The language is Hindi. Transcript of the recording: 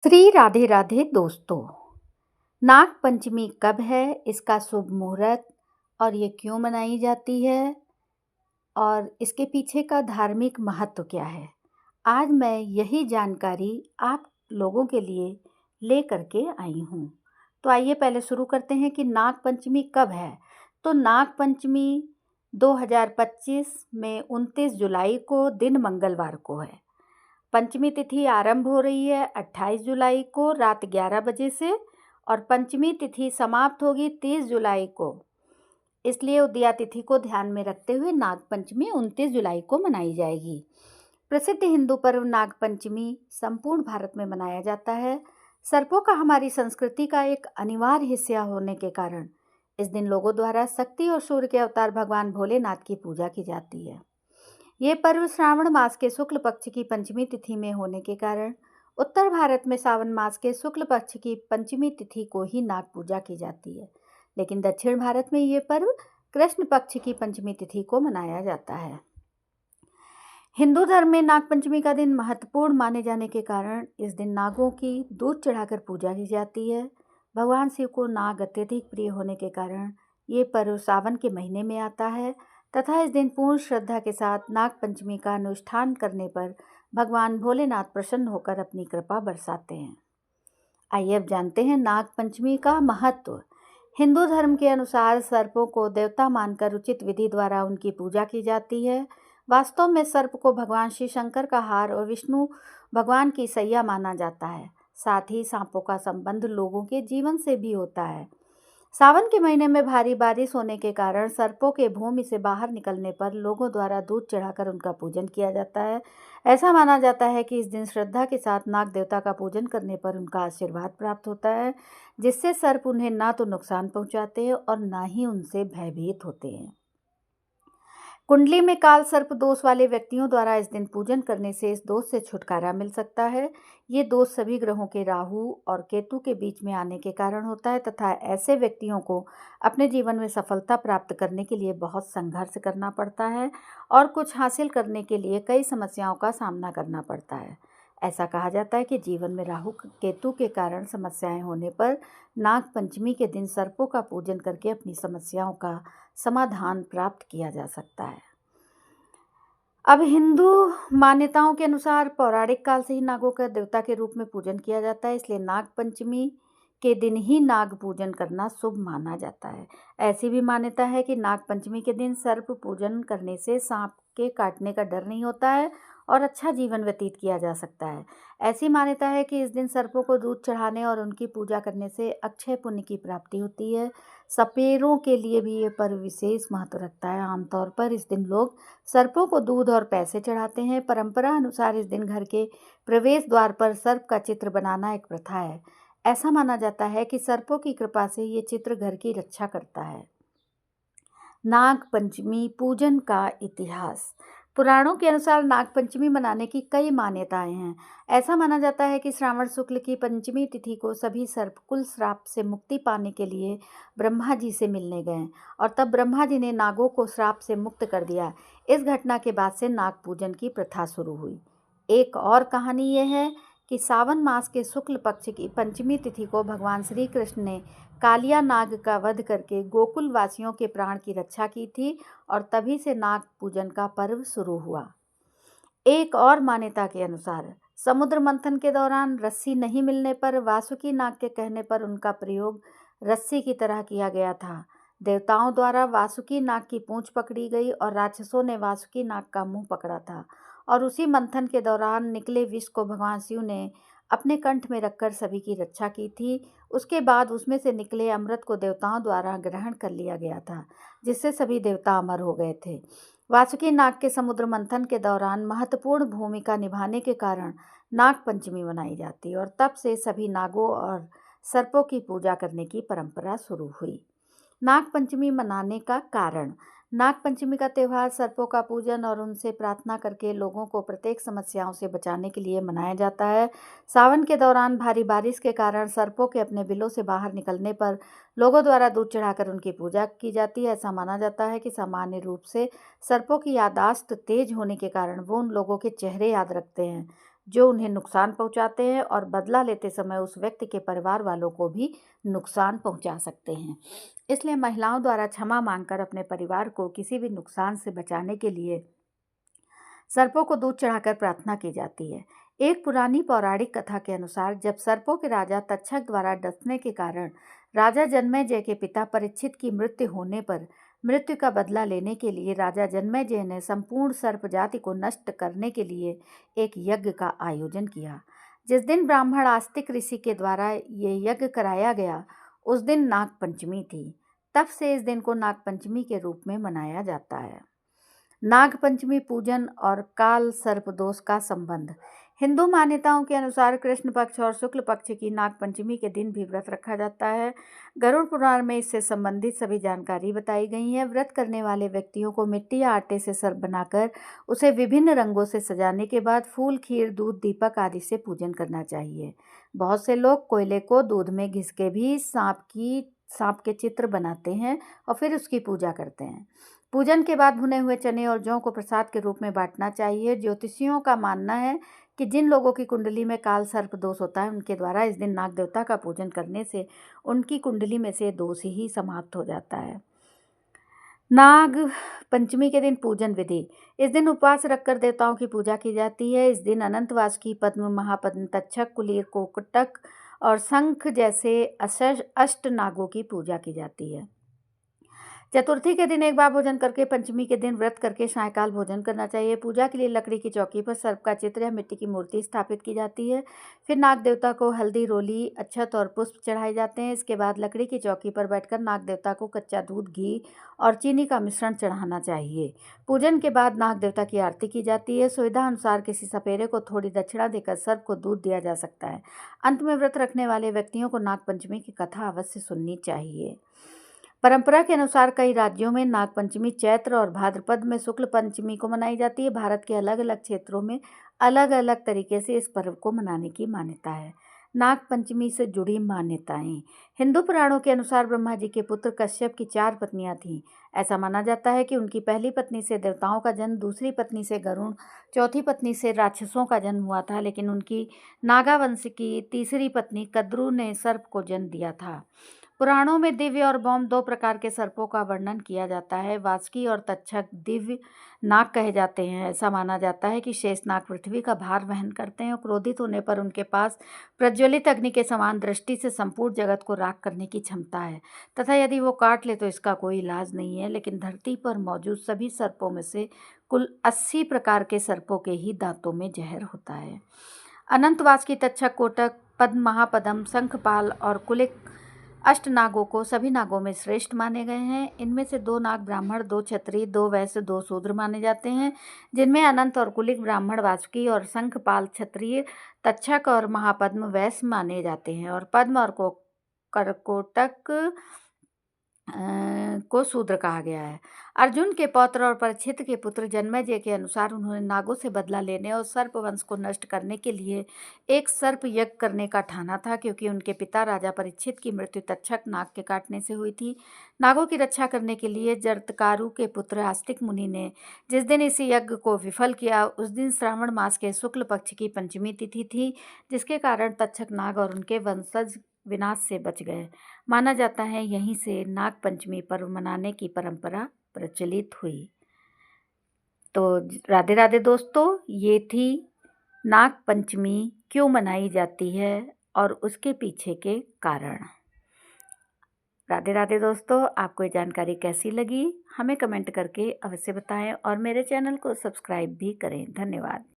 श्री राधे राधे दोस्तों। नाग पंचमी कब है, इसका शुभ मुहूर्त और ये क्यों मनाई जाती है और इसके पीछे का धार्मिक महत्व क्या है, आज मैं यही जानकारी आप लोगों के लिए ले करके आई हूँ। तो आइए पहले शुरू करते हैं कि नाग पंचमी कब है। तो नाग पंचमी 2025 में 29 जुलाई को दिन मंगलवार को है। पंचमी तिथि आरंभ हो रही है 28 जुलाई को रात 11 बजे से और पंचमी तिथि समाप्त होगी 30 जुलाई को। इसलिए उदया तिथि को ध्यान में रखते हुए नाग पंचमी 29 जुलाई को मनाई जाएगी। प्रसिद्ध हिंदू पर्व नाग पंचमी संपूर्ण भारत में मनाया जाता है। सर्पों का हमारी संस्कृति का एक अनिवार्य हिस्सा होने के कारण इस दिन लोगों द्वारा शक्ति और सूर्य के अवतार भगवान भोलेनाथ की पूजा की जाती है। ये पर्व श्रावण मास के शुक्ल पक्ष की पंचमी तिथि में होने के कारण उत्तर भारत में सावन मास के शुक्ल पक्ष की पंचमी तिथि को ही नाग पूजा की जाती है, लेकिन दक्षिण भारत में ये पर्व कृष्ण पक्ष की पंचमी तिथि को मनाया जाता है। हिंदू धर्म में नाग पंचमी का दिन महत्वपूर्ण माने जाने के कारण इस दिन नागों की दूध चढ़ाकर पूजा की जाती है। भगवान शिव को नाग अत्यधिक प्रिय होने के कारण ये पर्व सावन के महीने में आता है तथा इस दिन पूर्ण श्रद्धा के साथ नाग पंचमी का अनुष्ठान करने पर भगवान भोलेनाथ प्रसन्न होकर अपनी कृपा बरसाते हैं। आइए अब जानते हैं नाग पंचमी का महत्व। हिंदू धर्म के अनुसार सर्पों को देवता मानकर उचित विधि द्वारा उनकी पूजा की जाती है। वास्तव में सर्प को भगवान श्री शंकर का हार और विष्णु भगवान की सैया माना जाता है। साथ ही सांपों का संबंध लोगों के जीवन से भी होता है। सावन के महीने में भारी बारिश होने के कारण सर्पों के भूमि से बाहर निकलने पर लोगों द्वारा दूध चढ़ाकर उनका पूजन किया जाता है। ऐसा माना जाता है कि इस दिन श्रद्धा के साथ नाग देवता का पूजन करने पर उनका आशीर्वाद प्राप्त होता है, जिससे सर्प उन्हें ना तो नुकसान पहुंचाते हैं और ना ही उनसे भयभीत होते हैं। कुंडली में काल सर्प दोष वाले व्यक्तियों द्वारा इस दिन पूजन करने से इस दोष से छुटकारा मिल सकता है। ये दोष सभी ग्रहों के राहु और केतु के बीच में आने के कारण होता है तथा ऐसे व्यक्तियों को अपने जीवन में सफलता प्राप्त करने के लिए बहुत संघर्ष करना पड़ता है और कुछ हासिल करने के लिए कई समस्याओं का सामना करना पड़ता है। ऐसा कहा जाता है कि जीवन में राहु केतु के कारण समस्याएं होने पर नाग पंचमी के दिन सर्पों का पूजन करके अपनी समस्याओं का समाधान प्राप्त किया जा सकता है। अब हिंदू मान्यताओं के अनुसार पौराणिक काल से ही नागों का देवता के रूप में पूजन किया जाता है, इसलिए नाग पंचमी के दिन ही नाग पूजन करना शुभ माना जाता है। ऐसी भी मान्यता है कि नाग पंचमी के दिन सर्प पूजन करने से सांप के काटने का डर नहीं होता है और अच्छा जीवन व्यतीत किया जा सकता है। ऐसी मान्यता है कि इस दिन सर्पों को दूध चढ़ाने और उनकी पूजा करने से अक्षय पुण्य की प्राप्ति होती है। सपेरों के लिए भी ये पर्व विशेष महत्व रखता है। आमतौर पर इस दिन लोग सर्पों को दूध और पैसे चढ़ाते हैं। परंपरा अनुसार इस दिन घर के प्रवेश द्वार पर सर्प का चित्र बनाना एक प्रथा है। ऐसा माना जाता है कि सर्पों की कृपा से ये चित्र घर की रक्षा करता है। नाग पंचमी पूजन का इतिहास। पुराणों के अनुसार नाग पंचमी मनाने की कई मान्यताएं हैं। ऐसा माना जाता है कि श्रावण शुक्ल की पंचमी तिथि को सभी सर्प कुल श्राप से मुक्ति पाने के लिए ब्रह्मा जी से मिलने गए और तब ब्रह्मा जी ने नागों को श्राप से मुक्त कर दिया। इस घटना के बाद से नाग पूजन की प्रथा शुरू हुई। एक और कहानी यह है कि सावन मास के शुक्ल पक्ष की पंचमी तिथि को भगवान श्री कृष्ण ने कालिया नाग का वध करके गोकुल वासियों के प्राण की रक्षा की थी और तभी से नाग पूजन का पर्व शुरू हुआ। एक और मान्यता के अनुसार समुद्र मंथन के दौरान रस्सी नहीं मिलने पर वासुकी नाग के कहने पर उनका प्रयोग रस्सी की तरह किया गया था। देवताओं द्वारा वासुकी नाग की पूंछ पकड़ी गई और राक्षसों ने वासुकी नाग का मुंह पकड़ा था और उसी मंथन के दौरान निकले विष को भगवान शिव ने अपने कंठ में रखकर सभी की रक्षा की थी। उसके बाद उसमें से निकले अमृत को देवताओं द्वारा ग्रहण कर लिया गया था, जिससे सभी देवता अमर हो गए थे। वासुकी नाग के समुद्र मंथन के दौरान महत्वपूर्ण भूमिका निभाने के कारण नाग पंचमी मनाई जाती है और तब से सभी नागों और सर्पों की पूजा करने की परंपरा शुरू हुई। नाग पंचमी मनाने का कारण। नाग पंचमी का त्यौहार सर्पों का पूजन और उनसे प्रार्थना करके लोगों को प्रत्येक समस्याओं से बचाने के लिए मनाया जाता है। सावन के दौरान भारी बारिश के कारण सर्पों के अपने बिलों से बाहर निकलने पर लोगों द्वारा दूध चढ़ाकर उनकी पूजा की जाती है। ऐसा माना जाता है कि सामान्य रूप से सर्पों की याददाश्त तेज होने के कारण वो उन लोगों के चेहरे याद रखते हैं जो उन्हें नुकसान पहुंचाते हैं और बदला लेते समय उस व्यक्ति के परिवार वालों को भी नुकसान पहुंचा सकते हैं। इसलिए महिलाओं द्वारा क्षमा मांगकर अपने परिवार को किसी भी नुकसान से बचाने के लिए सर्पों को दूध चढ़ाकर प्रार्थना की जाती है। एक पुरानी पौराणिक कथा के अनुसार जब सर्पों के राजा तक्षक द्वारा डसने के कारण राजा जन्मेजय के पिता परीक्षित की मृत्यु होने पर मृत्यु का बदला लेने के लिए राजा जन्मेजय ने संपूर्ण सर्प जाति को नष्ट करने के लिए एक यज्ञ का आयोजन किया। जिस दिन ब्राह्मण आस्तिक ऋषि के द्वारा ये यज्ञ कराया गया उस दिन नाग पंचमी थी। तब से इस दिन को नाग पंचमी के रूप में मनाया जाता है। नाग पंचमी पूजन और काल सर्प दोष का संबंध। हिंदू मान्यताओं के अनुसार कृष्ण पक्ष और शुक्ल पक्ष की नाग पंचमी के दिन भी व्रत रखा जाता है। गरुड़ पुराण में इससे संबंधित सभी जानकारी बताई गई है। व्रत करने वाले व्यक्तियों को मिट्टी या आटे से सर्प बनाकर उसे विभिन्न रंगों से सजाने के बाद फूल, खीर, दूध, दीपक आदि से पूजन करना चाहिए। बहुत से लोग कोयले को दूध में घिस के भी सांप के चित्र बनाते हैं और फिर उसकी पूजा करते हैं। पूजन के बाद भुने हुए चने और जौ को प्रसाद के रूप में बांटना चाहिए। ज्योतिषियों का मानना है कि जिन लोगों की कुंडली में काल सर्प दोष होता है उनके द्वारा इस दिन नाग देवता का पूजन करने से उनकी कुंडली में से दोष ही समाप्त हो जाता है। नाग पंचमी के दिन पूजन विधि। इस दिन उपवास रखकर देवताओं की पूजा की जाती है। इस दिन अनंत वासुकी, पद्म, महापद्म, तक्षक, कुलीर, कोकटक और शंख जैसे अष्ट नागों की पूजा की जाती है। चतुर्थी के दिन एक बार भोजन करके पंचमी के दिन व्रत करके सायंकाल भोजन करना चाहिए। पूजा के लिए लकड़ी की चौकी पर सर्प का चित्र या मिट्टी की मूर्ति स्थापित की जाती है। फिर नाग देवता को हल्दी, रोली, अक्षत और पुष्प चढ़ाए जाते हैं। इसके बाद लकड़ी की चौकी पर बैठकर नाग देवता को कच्चा दूध, घी और चीनी का मिश्रण चढ़ाना चाहिए। पूजन के बाद नाग देवता की आरती की जाती है। सुविधा अनुसार किसी सपेरे को थोड़ी दक्षिणा देकर सर्प को दूध दिया जा सकता है। अंत में व्रत रखने वाले व्यक्तियों को नाग पंचमी की कथा अवश्य सुननी चाहिए। परंपरा के अनुसार कई राज्यों में नाग पंचमी चैत्र और भाद्रपद में शुक्ल पंचमी को मनाई जाती है। भारत के अलग अलग क्षेत्रों में अलग अलग तरीके से इस पर्व को मनाने की मान्यता है। नाग पंचमी से जुड़ी मान्यताएं। हिंदू पुराणों के अनुसार ब्रह्मा जी के पुत्र कश्यप की 4 पत्नियां थीं। ऐसा माना जाता है कि उनकी पहली पत्नी से देवताओं का जन्म, दूसरी पत्नी से गरुण, चौथी पत्नी से राक्षसों का जन्म हुआ था, लेकिन उनकी नागावंश की तीसरी पत्नी कद्रू ने सर्प को जन्म दिया था। पुराणों में दिव्य और भौम 2 प्रकार के सर्पों का वर्णन किया जाता है। वासुकी और तक्षक दिव्य नाग कहे जाते हैं। ऐसा माना जाता है कि शेषनाग पृथ्वी का भार वहन करते हैं और क्रोधित होने पर उनके पास प्रज्वलित अग्नि के समान दृष्टि से संपूर्ण जगत को राख करने की क्षमता है तथा यदि वो काट ले तो इसका कोई इलाज नहीं है। लेकिन धरती पर मौजूद सभी सर्पों में से कुल 80 प्रकार के सर्पों के ही दांतों में जहर होता है। अनंत वासुकी, तक्षक, कोटक, पद्म, महापद्म, शंखपाल और कुलिक अष्ट नागों को सभी नागों में श्रेष्ठ माने गए हैं। इनमें से 2 नाग ब्राह्मण, 2 क्षत्रिय, 2 वैश्य, 2 शूद्र माने जाते हैं, जिनमें अनंत और कुलिक ब्राह्मण, वासुकी और शंखपाल क्षत्रिय, तक्षक और महापद्म वैश्य माने जाते हैं और पद्म और करकोटक को शूद्र कहा गया है। अर्जुन के पौत्र और परीक्षित के पुत्र जन्मेजय के अनुसार उन्होंने नागों से बदला लेने और सर्प वंश को नष्ट करने के लिए एक सर्प यज्ञ करने का ठाना था, क्योंकि उनके पिता राजा परीक्षित की मृत्यु तक्षक नाग के काटने से हुई थी। नागों की रक्षा करने के लिए जरत्कारु के पुत्र आस्तिक मुनि ने जिस दिन इस यज्ञ को विफल किया उस दिन श्रावण मास के शुक्ल पक्ष की पंचमी तिथि थी, जिसके कारण तक्षक नाग और उनके वंशज विनाश से बच गए। माना जाता है यहीं से नाग पंचमी पर्व मनाने की परंपरा प्रचलित हुई। तो राधे राधे दोस्तों, ये थी नाग पंचमी क्यों मनाई जाती है और उसके पीछे के कारण। राधे राधे दोस्तों, आपको ये जानकारी कैसी लगी हमें कमेंट करके अवश्य बताएं और मेरे चैनल को सब्सक्राइब भी करें। धन्यवाद।